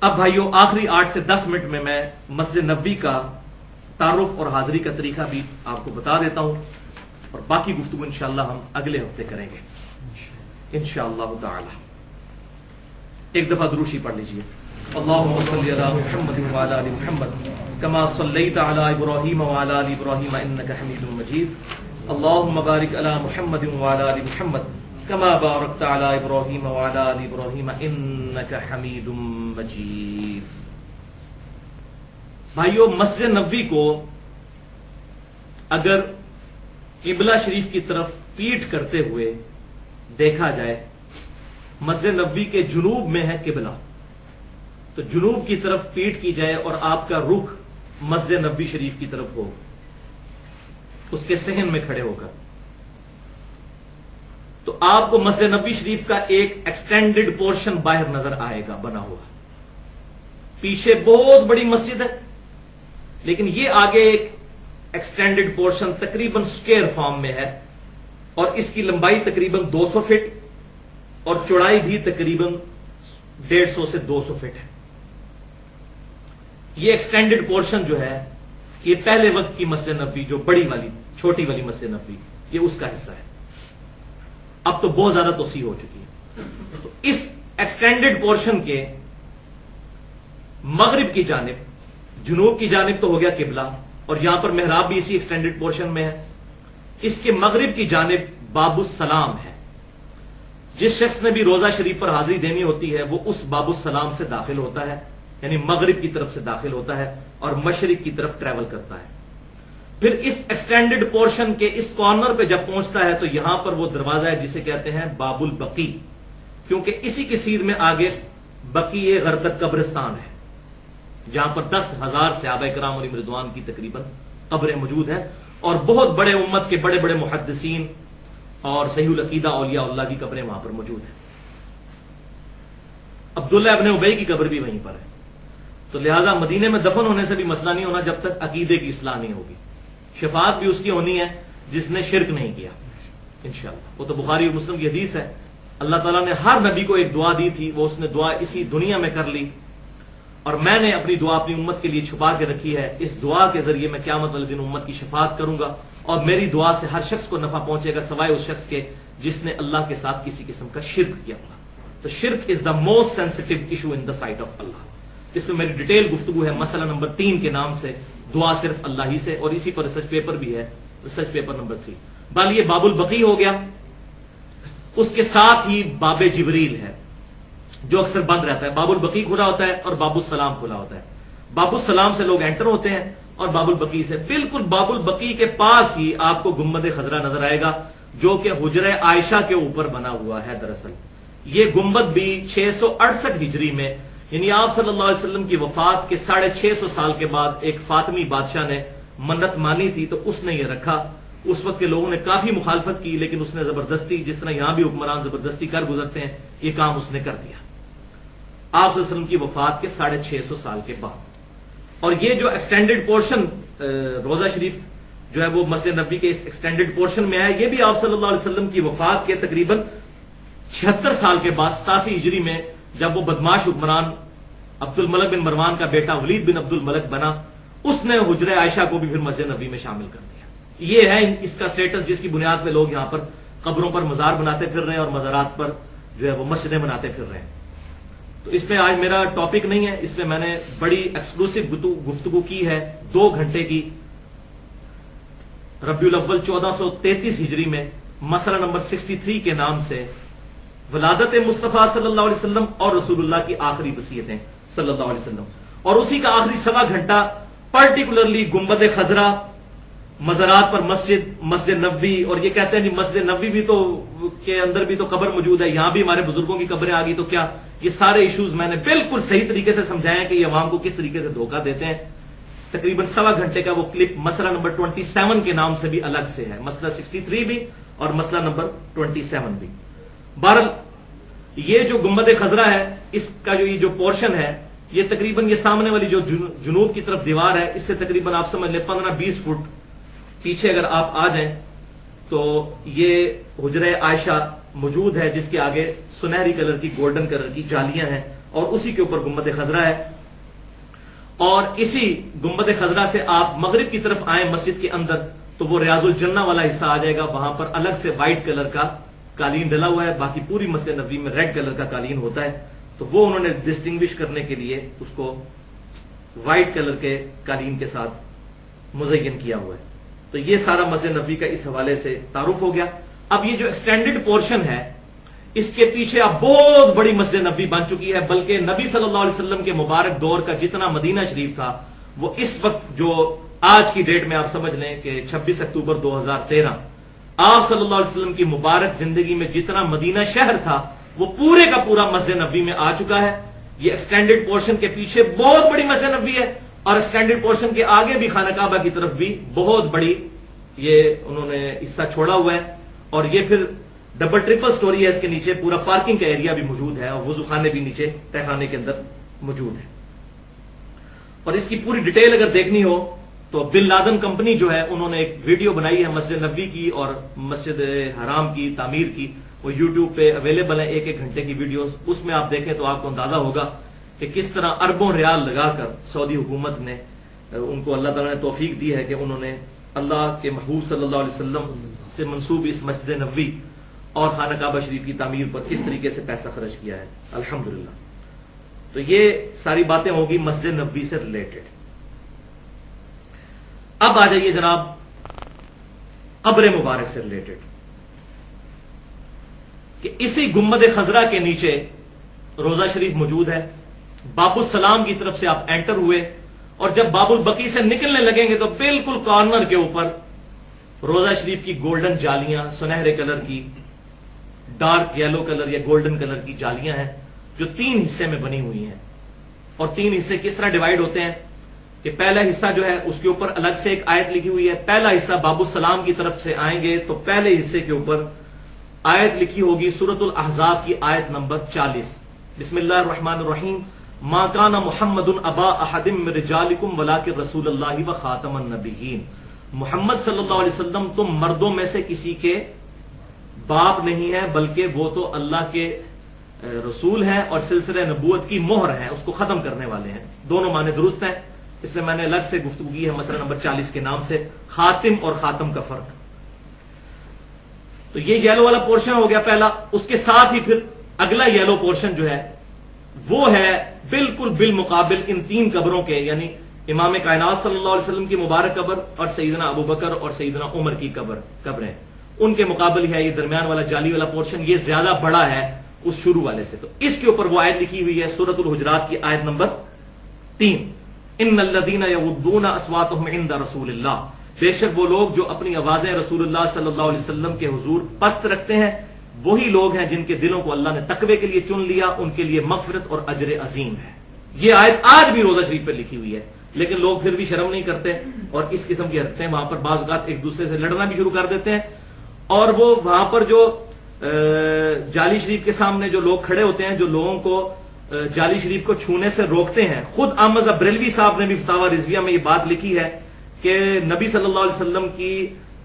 اب بھائیوں آخری 8 سے 10 منٹ میں مسجد نبوی کا تعارف اور حاضری کا طریقہ بھی آپ کو بتا دیتا ہوں، اور باقی گفتگو انشاءاللہ ہم اگلے ہفتے کریں گے انشاءاللہ تعالی۔ ایک دفعہ دروشی پڑھ لیجئے۔ اللہم صلی علی محمد وعلی آل محمد کما صلیت علی ابراہیم وعلی آل ابراہیم انک حمید مجید۔ اللہم بارک علی محمد وعلی آل محمد کما بارکت علی ابراہیم وعلی آل ابراہیم انک حمید مجید۔ بھائیو، مسجد نبوی کو اگر قبلہ شریف کی طرف پیٹھ کرتے ہوئے دیکھا جائے، مسجد نبوی کے جنوب میں ہے قبلہ، تو جنوب کی طرف پیٹھ کی جائے اور آپ کا رخ مسجد نبوی شریف کی طرف ہو، اس کے صحن میں کھڑے ہو کر، تو آپ کو مسجد نبوی شریف کا ایک ایکسٹینڈڈ پورشن باہر نظر آئے گا بنا ہوا۔ پیچھے بہت بڑی مسجد ہے، لیکن یہ آگے ایک ایکسٹینڈڈ پورشن تقریباً سکوئر فارم میں ہے، اور اس کی لمبائی تقریباً 200 فٹ اور چوڑائی بھی تقریباً 150 سے 200 فٹ ہے۔ یہ ایکسٹینڈڈ پورشن جو ہے، یہ پہلے وقت کی مسجد نبوی، جو بڑی والی چھوٹی والی مسجد نبوی، یہ اس کا حصہ ہے۔ اب تو بہت زیادہ توسیع ہو چکی ہے۔ تو اس ایکسٹینڈڈ پورشن کے مغرب کی جانب، جنوب کی جانب تو ہو گیا قبلہ، اور یہاں پر محراب بھی اسی ایکسٹینڈڈ پورشن میں ہے۔ اس کے مغرب کی جانب باب السلام ہے۔ جس شخص نے بھی روزہ شریف پر حاضری دینی ہوتی ہے، وہ اس باب السلام سے داخل ہوتا ہے، یعنی مغرب کی طرف سے داخل ہوتا ہے اور مشرق کی طرف ٹریول کرتا ہے۔ پھر اس ایکسٹینڈڈ پورشن کے اس کارنر پہ جب پہنچتا ہے تو یہاں پر وہ دروازہ ہے جسے کہتے ہیں باب البقی، کیونکہ اسی کی سیر میں آگے بقیع غرقد قبرستان ہے، جہاں پر 10,000 صحابہ کرام علیہم رضوان کی تقریباً قبریں موجود ہیں، اور بہت بڑے امت کے بڑے بڑے محدثین اور صحیح العقیدہ اولیاء اللہ کی قبریں وہاں پر موجود ہیں۔ عبداللہ ابن ابی کی قبر بھی وہیں پر ہے۔ تو لہٰذا مدینے میں دفن ہونے سے بھی مسئلہ نہیں ہونا جب تک عقیدے کی اصلاح نہیں ہوگی۔ شفاعت بھی اس کی ہونی ہے جس نے شرک نہیں کیا انشاءاللہ۔ وہ تو بخاری اور مسلم کی حدیث ہے، اللہ تعالیٰ نے ہر نبی کو ایک دعا دی تھی، وہ اس نے دعا اسی دنیا میں کر لی، اور میں نے اپنی دعا اپنی امت کے لیے چھپا کے رکھی ہے۔ اس دعا کے ذریعے میں قیامت والے دن امت کی شفاعت کروں گا، اور میری دعا سے ہر شخص کو نفع پہنچے گا سوائے اس شخص کے جس نے اللہ کے ساتھ کسی قسم کا شرک کیا ہوگا۔ تو shirk is the most sensitive issue in the sight of Allah. اس میں میری ڈیٹیل گفتگو ہے مسئلہ نمبر 3 کے نام سے، دعا صرف اللہ ہی سے، اور اسی پر ریسرچ پیپر بھی ہے، ریسرچ پیپر نمبر 3۔ بال یہ باب البقی ہو گیا، اس کے ساتھ ہی باب جبریل ہے جو اکثر بند رہتا ہے۔ باب البقی کھلا ہوتا ہے اور باب السلام کھلا ہوتا ہے۔ باب السلام سے لوگ انٹر ہوتے ہیں، اور باب البقی سے بالکل باب البقی کے پاس ہی آپ کو گنبد خضرا نظر آئے گا، جو کہ حجرہ عائشہ کے اوپر بنا ہوا ہے۔ دراصل یہ گنبد بھی 668 ہجری میں، یعنی آپ صلی اللہ علیہ وسلم کی وفات کے 650 سال کے بعد ایک فاطمی بادشاہ نے منت مانی تھی، تو اس نے یہ رکھا۔ اس وقت کے لوگوں نے کافی مخالفت کی، لیکن اس نے زبردستی، جس طرح یہاں بھی حکمران زبردستی کر گزرتے ہیں، یہ کام اس نے کر دیا آپ صلی اللہ علیہ وسلم کی وفات کے 650 سال کے بعد۔ اور یہ جو ایکسٹینڈڈ پورشن روزہ شریف جو ہے وہ مسجد نبوی کے اس ایکسٹینڈڈ پورشن میں ہے، یہ بھی آپ صلی اللہ علیہ وسلم کی وفات کے تقریباً 76 سال کے بعد 87 ہجری میں، جب وہ بدماش حکمران عبد الملک بن مروان کا بیٹا ولید بن عبد الملک بنا، اس نے حجرہ عائشہ کو بھی پھر مسجد نبوی میں شامل کر دیا۔ یہ ہے اس کا سٹیٹس، جس کی بنیاد پہ لوگ یہاں پر قبروں پر مزار بناتے پھر رہے ہیں، اور مزارات پر جو ہے وہ مسجدیں بناتے پھر رہے ہیں۔ تو اس پہ آج میرا ٹاپک نہیں ہے، اس پہ میں نے بڑی ایکسکلوسیو گفتگو کی ہے 2 گھنٹے کی، ربیع الاول 1433 ہجری میں، مسئلہ نمبر 63 کے نام سے، ولادت مصطفیٰ صلی اللہ علیہ وسلم اور رسول اللہ کی آخری وصیتیں صلی اللہ علیہ وسلم، اور اسی کا آخری 1.25 گھنٹہ پرٹیکولرلی گنبد خضرا، مزارات پر مسجد نبوی، اور یہ کہتے ہیں جی مسجد نبوی بھی تو کے اندر بھی تو قبر موجود ہے، یہاں بھی ہمارے بزرگوں کی قبریں آ گئی، تو کیا؟ یہ سارے ایشوز میں نے بالکل صحیح طریقے سے سمجھائے ہیں کہ یہ عوام کو کس طریقے سے دھوکہ دیتے ہیں۔ تقریباً 1.25 گھنٹے کا وہ کلپ مسئلہ نمبر 27 کے نام سے بھی الگ سے ہے، مسئلہ 63 بھی اور مسئلہ نمبر 27 بھی۔ بہرحال یہ جو گنبد خضرا ہے، اس کا جو یہ جو پورشن ہے، یہ تقریباً یہ سامنے والی جو جنوب کی طرف دیوار ہے، اس سے تقریباً آپ سمجھ لیں 15-20 فٹ پیچھے اگر آپ آ جائیں تو یہ حجرہ عائشہ موجود ہے، جس کے آگے سنہری کلر کی، گولڈن کلر کی جالیاں ہیں، اور اسی کے اوپر گنبد خضرا ہے. اور اسی گنبد خضرا سے آپ مغرب کی طرف آئیں مسجد کے اندر تو وہ ریاض الجنہ والا حصہ آ جائے گا. وہاں پر الگ سے وائٹ کلر کا قالین ڈلا ہوا ہے. باقی پوری مسجد نبوی میں ریڈ کلر کا قالین ہوتا ہے. تو وہ انہوں نے ڈسٹنگوش کرنے کے لیے اس کو وائٹ کلر کے قالین کے ساتھ مزین کیا ہوا ہے. تو یہ سارا مسجد نبوی کا اس حوالے سے تعارف ہو گیا. اب یہ جو ایکسٹینڈڈ پورشن ہے اس کے پیچھے اب بہت بڑی مسجد نبوی بن چکی ہے. بلکہ نبی صلی اللہ علیہ وسلم کے مبارک دور کا جتنا مدینہ شریف تھا وہ اس وقت جو آج کی ڈیٹ میں آپ سمجھ لیں کہ 26 اکتوبر 2013 آپ صلی اللہ علیہ وسلم کی مبارک زندگی میں جتنا مدینہ شہر تھا وہ پورے کا پورا مسجد نبوی میں آ چکا ہے. یہ ایکسٹینڈڈ پورشن کے پیچھے بہت بڑی مسجد نبوی ہے اور ایکسٹینڈڈ پورشن کے آگے بھی خانہ کعبہ کی طرف بھی بہت بڑی یہ انہوں نے حصہ چھوڑا ہوا ہے. اور یہ پھر ڈبل ٹرپل سٹوری ہے. اس کے نیچے پورا پارکنگ کا ایریا بھی موجود ہے اور وضو خانے بھی نیچے تہخانے کے اندر موجود ہے. اور اس کی پوری ڈیٹیل اگر دیکھنی ہو تو بن لادن کمپنی جو ہے انہوں نے ایک ویڈیو بنائی ہے مسجد نبوی کی اور مسجد حرام کی تعمیر کی. وہ یوٹیوب پہ اویلیبل ہے 1-1 گھنٹے کی ویڈیوز. اس میں آپ دیکھیں تو آپ کو اندازہ ہوگا کہ کس طرح اربوں ریال لگا کر سعودی حکومت نے ان کو اللہ تعالیٰ نے توفیق دی ہے کہ انہوں نے اللہ کے محبوب صلی اللہ علیہ وسلم سے منسوب اس مسجد نبوی اور خانہ کعبہ شریف کی تعمیر پر کس طریقے سے پیسہ خرچ کیا ہے الحمدللہ. تو یہ ساری باتیں ہوگی مسجد نبوی سے ریلیٹڈ. اب آ جائیے جناب قبر مبارک سے ریلیٹڈ کہ اسی گنبد خضرا کے نیچے روزہ شریف موجود ہے. باب السلام کی طرف سے آپ انٹر ہوئے اور جب باب البقی سے نکلنے لگیں گے تو بالکل کارنر کے اوپر روزہ شریف کی گولڈن جالیاں سنہرے کلر کی ڈارک یلو کلر یا گولڈن کلر کی جالیاں ہیں جو 3 حصے میں بنی ہوئی ہیں. اور 3 حصے کس طرح ڈیوائیڈ ہوتے ہیں کہ پہلا حصہ جو ہے اس کے اوپر الگ سے ایک آیت لکھی ہوئی ہے. پہلا حصہ باب السلام کی طرف سے آئیں گے تو پہلے حصے کے اوپر آیت لکھی ہوگی سورۃ الاحزاب کی آیت نمبر 40. بسم اللہ الرحمن الرحیم. ما کان محمد ابا احد من رجالکم ولکن رسول اللہ و خاتم النبیین. محمد صلی اللہ علیہ وسلم تم مردوں میں سے کسی کے باپ نہیں ہے بلکہ وہ تو اللہ کے رسول ہیں اور سلسلہ نبوت کی مہر ہے اس کو ختم کرنے والے ہیں. دونوں معنی درست ہیں. اس میں نے الگ سے گفتگو کی ہے مسئلہ نمبر 40 کے نام سے خاتم اور خاتم کا فرق. تو یہ یلو والا پورشن ہو گیا پہلا. اس کے ساتھ ہی پھر اگلا یلو پورشن جو ہے وہ ہے بالکل بالمقابل ان 3 قبروں کے یعنی امام کائنات صلی اللہ علیہ وسلم کی مبارک قبر اور سیدنا ابو بکر اور سیدنا عمر کی قبریں ان کے مقابل ہے یہ درمیان والا جالی والا پورشن. یہ زیادہ بڑا ہے اس شروع والے سے. تو اس کے اوپر وہ آیت لکھی ہوئی ہے سورۃ الحجرات کی آیت نمبر 3. ان الذین یغضون اصواتهم عند رسول اللہ. بے شک وہ لوگ جو اپنی آوازیں رسول اللہ صلی اللہ علیہ وسلم کے حضور پست رکھتے ہیں وہی لوگ ہیں جن کے دلوں کو اللہ نے تقوی کے لیے چن لیا. ان کے لیے مغفرت اور اجر عظیم ہے. یہ آیت آج بھی روزہ شریف پہ لکھی ہوئی ہے لیکن لوگ پھر بھی شرم نہیں کرتے اور اس قسم کی حرکتیں وہاں پر بعض اوقات ایک دوسرے سے لڑنا بھی شروع کر دیتے ہیں. اور وہ وہاں پر جو جالی شریف کے سامنے جو لوگ کھڑے ہوتے ہیں جو لوگوں کو جالی شریف کو چھونے سے روکتے ہیں. خود احمد بریلوی صاحب نے بھی فتاوی رضویہ میں یہ بات لکھی ہے کہ نبی صلی اللہ علیہ وسلم کی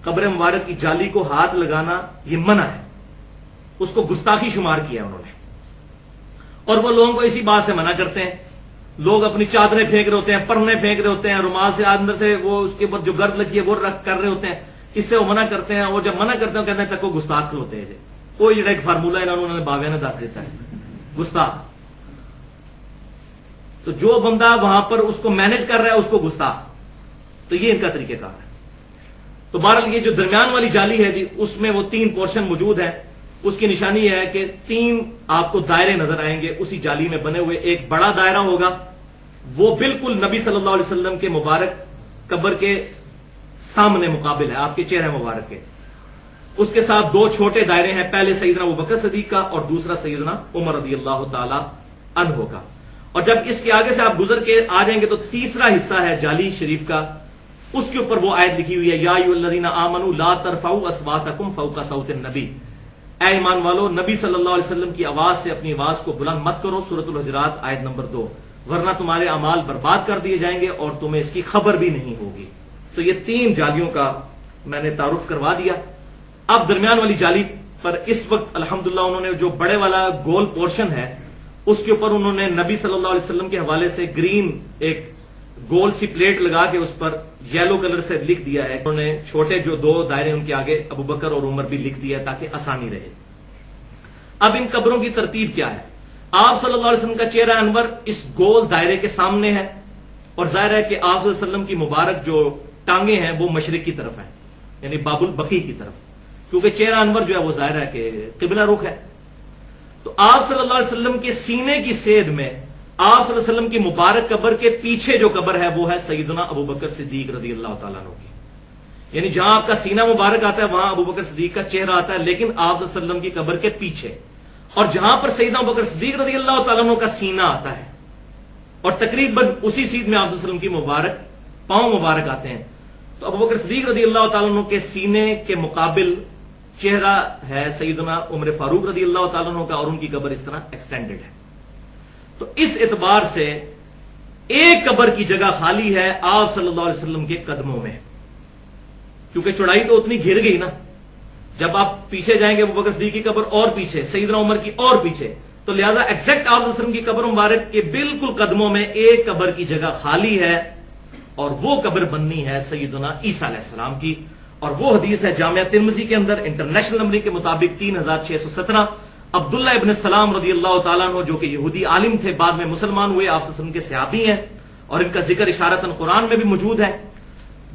قبر مبارک کی جالی کو ہاتھ لگانا یہ منع ہے. اس کو گستاخی شمار کیا انہوں نے اور وہ لوگوں کو اسی بات سے منع کرتے ہیں. لوگ اپنی چادریں پھینک رہے ہوتے ہیں پرنے پھینک رہے ہوتے ہیں رومال سے اندر سے وہ اس کے بعد جو گرد لگی ہے وہ رکھ کر رہے ہوتے ہیں. اس سے وہ منع کرتے ہیں اور جب منع کرتے ہیں کہتے ہیں تک وہ گستاخ ہوتے ہیں. وہ یہ ایک فارمولا انہوں نے باویہ نے دس دیتا ہے گستاخ. تو جو بندہ وہاں پر اس کو مینج کر رہا ہے اس کو گستاخ. تو یہ ان کا طریقہ کار ہے. تو بہرحال یہ جو درمیان والی جالی ہے جی اس میں وہ 3 پورشن موجود ہیں. اس کی نشانی یہ ہے کہ 3 آپ کو دائرے نظر آئیں گے اسی جالی میں بنے ہوئے. ایک بڑا دائرہ ہوگا وہ بالکل نبی صلی اللہ علیہ وسلم کے مبارک قبر کے سامنے مقابل ہے آپ کے چہرے مبارک کے. اس کے ساتھ 2 چھوٹے دائرے ہیں. پہلے سیدنا ابوبکر صدیق کا اور دوسرا سیدنا عمر رضی اللہ تعالی عنہ کا. اور جب اس کے آگے سے آپ گزر کے آ جائیں گے تو تیسرا حصہ ہے جالی شریف کا. اس کے اوپر وہ آیت لکھی ہوئی ہے یا ایھا الذین آمنوا لا ترفعوا اصواتکم فوق صوت النبی. اے ایمان والو نبی صلی اللہ علیہ وسلم کی آواز سے اپنی آواز کو بلند مت کرو. سورۃ الحجرات آیت نمبر 2. ورنہ تمہارے اعمال برباد کر دیے جائیں گے اور تمہیں اس کی خبر بھی نہیں ہوگی. تو یہ 3 جالیوں کا میں نے تعارف کروا دیا. اب درمیان والی جالی پر اس وقت الحمدللہ انہوں نے جو بڑے والا گول پورشن ہے اس کے اوپر انہوں نے نبی صلی اللہ علیہ وسلم کے حوالے سے گرین ایک گول سی پلیٹ لگا کے اس پر یلو کلر سے لکھ دیا ہے. انہوں نے چھوٹے جو 2 دائرے ان کے آگے ابو بکر اور عمر بھی لکھ دیا ہے تاکہ آسانی رہے. اب ان قبروں کی ترتیب کیا ہے؟ آپ صلی اللہ علیہ وسلم کا چہرہ انور اس گول دائرے کے سامنے ہے، اور ظاہر ہے کہ آپ صلی اللہ علیہ وسلم کی مبارک جو ٹانگیں ہیں وہ مشرق کی طرف ہیں، یعنی باب البقیع کی طرف، کیونکہ چہرہ انور جو ہے وہ ظاہر ہے کہ قبلہ رخ ہے. تو آپ صلی اللہ علیہ وسلم کے سینے کی سید میں آپ صلی اللہ علیہ وسلم کی مبارک قبر کے پیچھے جو قبر ہے وہ ہے سیدنا ابو بکر صدیق رضی اللہ تعالیٰ عنہ کی. یعنی جہاں آپ کا سینہ مبارک آتا ہے وہاں ابو بکر صدیق کا چہرہ آتا ہے، لیکن آپ صلی اللہ علیہ وسلم کی قبر کے پیچھے. اور جہاں پر سیدنا ابو بکر صدیق رضی اللہ تعالیٰ عنہ کا سینہ آتا ہے اور تقریباً اسی سیدھ میں آپ صلی اللہ علیہ وسلم کی مبارک پاؤں مبارک آتے ہیں، تو ابو بکر صدیق رضی اللہ تعالیٰ عنہ کے سینے کے مقابل چہرہ ہے سیدنا عمر فاروق رضی اللہ تعالیٰ عنہ کا، اور ان کی قبر اس طرح ایکسٹینڈڈ ہے. تو اس اعتبار سے ایک قبر کی جگہ خالی ہے آپ صلی اللہ علیہ وسلم کے قدموں میں، کیونکہ چوڑائی تو اتنی گھر گئی نا. جب آپ پیچھے جائیں گے ابو بکر صدیق کی قبر اور پیچھے، سیدنا عمر کی اور پیچھے، تو لہذا ایگزیکٹ آپ صلی اللہ علیہ وسلم کی قبر مبارک کے بالکل قدموں میں ایک قبر کی جگہ خالی ہے، اور وہ قبر بننی ہے سیدنا عیسیٰ علیہ السلام کی. اور وہ حدیث ہے جامعہ ترمذی کے اندر انٹرنیشنل نمبر کے مطابق 3617. عبداللہ ابن السلام رضی اللہ تعالیٰ عنہ جو کہ یہودی عالم تھے، بعد میں مسلمان ہوئے، آپ صلی اللہ علیہ وسلم کے صحابی ہیں، اور ان کا ذکر اشارتاً قرآن میں بھی موجود ہے،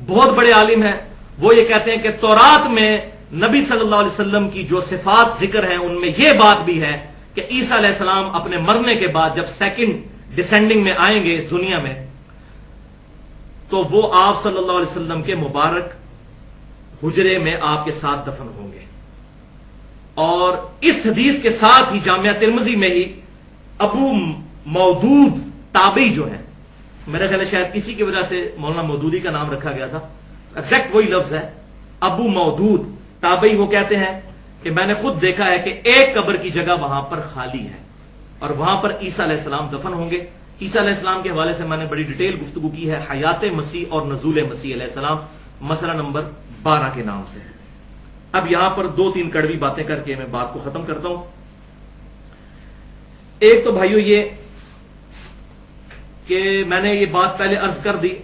بہت بڑے عالم ہیں. وہ یہ کہتے ہیں کہ تورات میں نبی صلی اللہ علیہ وسلم کی جو صفات ذکر ہیں ان میں یہ بات بھی ہے کہ عیسیٰ علیہ السلام اپنے مرنے کے بعد جب سیکنڈ ڈسینڈنگ میں آئیں گے اس دنیا میں، تو وہ آپ صلی اللہ علیہ وسلم کے مبارک حجرے میں آپ کے ساتھ دفن ہوں گے. اور اس حدیث کے ساتھ ہی جامعہ ترمذی میں ہی ابو مودود تابعی جو ہیں، میرا خیال ہے شاید کسی کی وجہ سے مولانا مودودی کا نام رکھا گیا تھا، ایگزیکٹ وہی لفظ ہے ابو مودود تابعی. وہ کہتے ہیں کہ میں نے خود دیکھا ہے کہ ایک قبر کی جگہ وہاں پر خالی ہے، اور وہاں پر عیسیٰ علیہ السلام دفن ہوں گے. عیسیٰ علیہ السلام کے حوالے سے میں نے بڑی ڈیٹیل گفتگو کی ہے، حیات مسیح اور نزول مسیح علیہ السلام، مسئلہ نمبر 12 کے نام سے. اب یہاں پر 2-3 کڑوی باتیں کر کے میں بات کو ختم کرتا ہوں. ایک تو بھائیو یہ کہ میں نے یہ بات پہلے عرض کر دی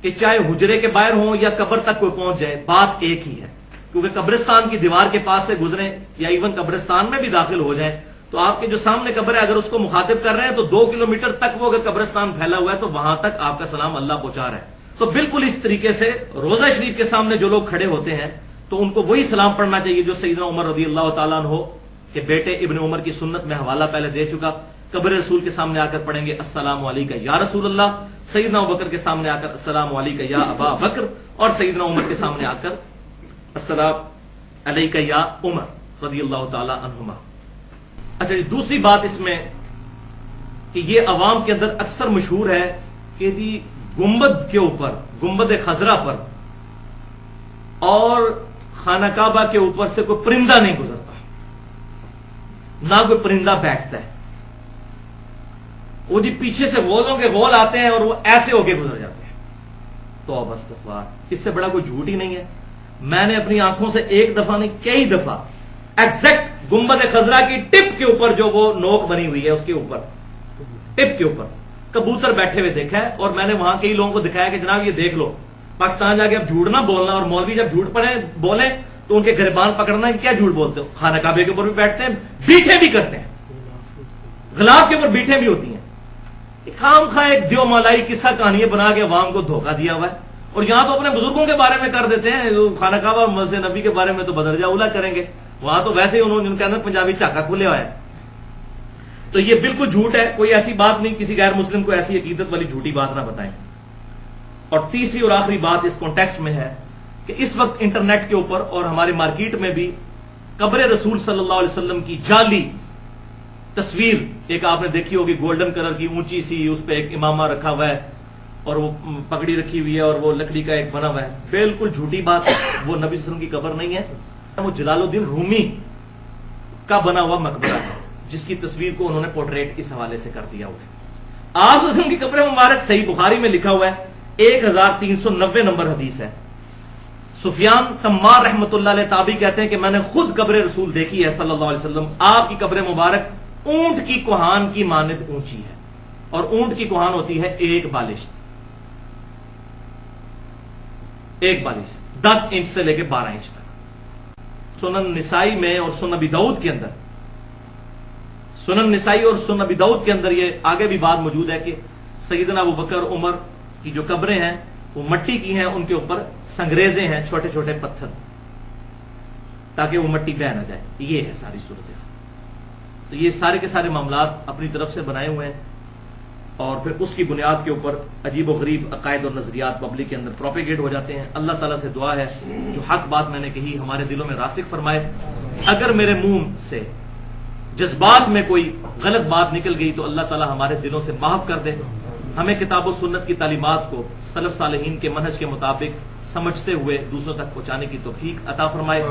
کہ چاہے حجرے کے باہر ہوں یا قبر تک کوئی پہنچ جائے، بات ایک ہی ہے. کیونکہ قبرستان کی دیوار کے پاس سے گزریں یا ایون قبرستان میں بھی داخل ہو جائیں تو آپ کے جو سامنے قبر ہے اگر اس کو مخاطب کر رہے ہیں تو 2 کلومیٹر تک وہ اگر قبرستان پھیلا ہوا ہے تو وہاں تک آپ کا سلام اللہ پہنچا رہا ہے. تو بالکل اس طریقے سے روضہ شریف کے سامنے جو لوگ کھڑے ہوتے ہیں تو ان کو وہی سلام پڑھنا چاہیے جو سیدنا عمر رضی اللہ تعالیٰ عنہ کے بیٹے ابن عمر کی سنت میں حوالہ پہلے دے چکا. قبر رسول کے سامنے آ کر پڑھیں گے السلام علیکہ یا رسول اللہ، سیدنا ابوبکر کے سامنے آ کر السلام علیکہ یا ابا بکر، اور سیدنا عمر کے سامنے آ کر السلام علیکہ یا عمر رضی اللہ تعالی عنہما. اچھا جی، دوسری بات اس میں کہ یہ عوام کے اندر اکثر مشہور ہے کہ جی گنبد کے اوپر، گنبد خضرا پر اور خانہ کعبہ کے اوپر سے کوئی پرندہ نہیں گزرتا، نہ کوئی پرندہ بیٹھتا ہے. وہ جی پیچھے سے غولوں کے غول آتے ہیں اور وہ ایسے ہو کے گزر جاتے ہیں. توبہ استغفار، اس سے بڑا کوئی جھوٹ ہی نہیں ہے. میں نے اپنی آنکھوں سے ایک دفعہ نہیں کئی دفعہ ایگزیکٹ گنبد خضرا کی ٹپ کے اوپر جو وہ نوک بنی ہوئی ہے اس کے اوپر ٹپ کے اوپر کبوتر بیٹھے ہوئے دیکھا ہے. اور میں نے وہاں کئی لوگوں کو دکھایا کہ جناب یہ دیکھ لو، پاکستان جا کے اب جھوٹ نہ بولنا، اور مولوی جب جھوٹ پڑے بولیں تو ان کے گریبان پکڑنا، کیا جھوٹ بولتے ہو. خانہ کعبے کے اوپر بھی بیٹھتے ہیں، بیٹھے بھی کرتے ہیں، غلاف کے اوپر بیٹھے بھی ہوتی ہیں. خام خواہ ایک دیو مالائی قصہ کہانی بنا کے عوام کو دھوکہ دیا ہوا ہے. اور یہاں تو اپنے بزرگوں کے بارے میں کر دیتے ہیں، خانہ کعبہ مسجد نبی کے بارے میں تو بدرجہ اولا کریں گے، وہاں تو ویسے ہی انہوں نے ان کے اندر پنجابی چاکا کھلے ہوا ہے. تو یہ بالکل جھوٹ ہے، کوئی ایسی بات نہیں، کسی غیر مسلم کو ایسی عقیدت والی جھوٹی بات نہ بتائیں. اور تیسری اور آخری بات اس کانٹیکسٹ میں ہے کہ اس وقت انٹرنیٹ کے اوپر اور ہمارے مارکیٹ میں بھی قبر رسول صلی اللہ علیہ وسلم کی جعلی تصویر ایک آپ نے دیکھی ہوگی، گولڈن کلر کی اونچی سی، اس پہ ایک امامہ رکھا ہوا ہے اور وہ پگڑی رکھی ہوئی ہے اور وہ لکڑی کا ایک بنا ہوا ہے. بالکل جھوٹی بات، وہ نبی صلی اللہ علیہ وسلم کی قبر نہیں ہے، وہ جلال الدین رومی کا بنا ہوا مقبرہ ہے جس کی تصویر کو انہوں نے پورٹریٹ اس حوالے سے کر دیا ہوا ہے. آپ صلی اللہ علیہ وسلم کی قبر مبارک صحیح بخاری میں لکھا ہوا ہے، 1390 نمبر حدیث ہے. سفیان تمار رحمۃ اللہ علیہ تابعی کہتے ہیں کہ میں نے خود قبر رسول دیکھی ہے صلی اللہ علیہ وسلم. آپ کی قبر مبارک اونٹ کی کوہان کی مانند اونچی ہے، اور اونٹ کی کوہان ہوتی ہے ایک بالشت، 10 انچ سے لے کے 12 انچ تک۔ سنن نسائی میں اور سنن ابی داؤد کے اندر، سنن نسائی اور سنن ابی داؤد کے اندر یہ آگے بھی بات موجود ہے کہ سیدنا ابو بکر عمر کی جو قبریں ہیں وہ مٹی کی ہیں، ان کے اوپر سنگریزے ہیں، چھوٹے چھوٹے پتھر، تاکہ وہ مٹی بہ نہ جائے۔ یہ ہے ساری صورت۔ تو یہ سارے کے سارے معاملات اپنی طرف سے بنائے ہوئے ہیں، اور پھر اس کی بنیاد کے اوپر عجیب و غریب عقائد اور نظریات پبلک کے اندر پروپیگیٹ ہو جاتے ہیں۔ اللہ تعالیٰ سے دعا ہے جو حق بات میں نے کہی ہمارے دلوں میں راسخ فرمائے۔ اگر میرے منہ سے جذبات میں کوئی غلط بات نکل گئی تو اللہ تعالیٰ ہمارے دلوں سے معاف کر دے، ہمیں کتاب و سنت کی تعلیمات کو سلف صالحین کے منہج کے مطابق سمجھتے ہوئے دوسروں تک پہنچانے کی توفیق عطا فرمائے۔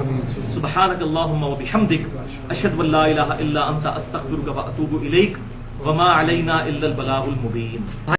سبحانک اللہم و بحمدک، اشہد ان لا الہ الا انت، استغفرک و اتوب الیک، وما علینا الا البلاغ المبین۔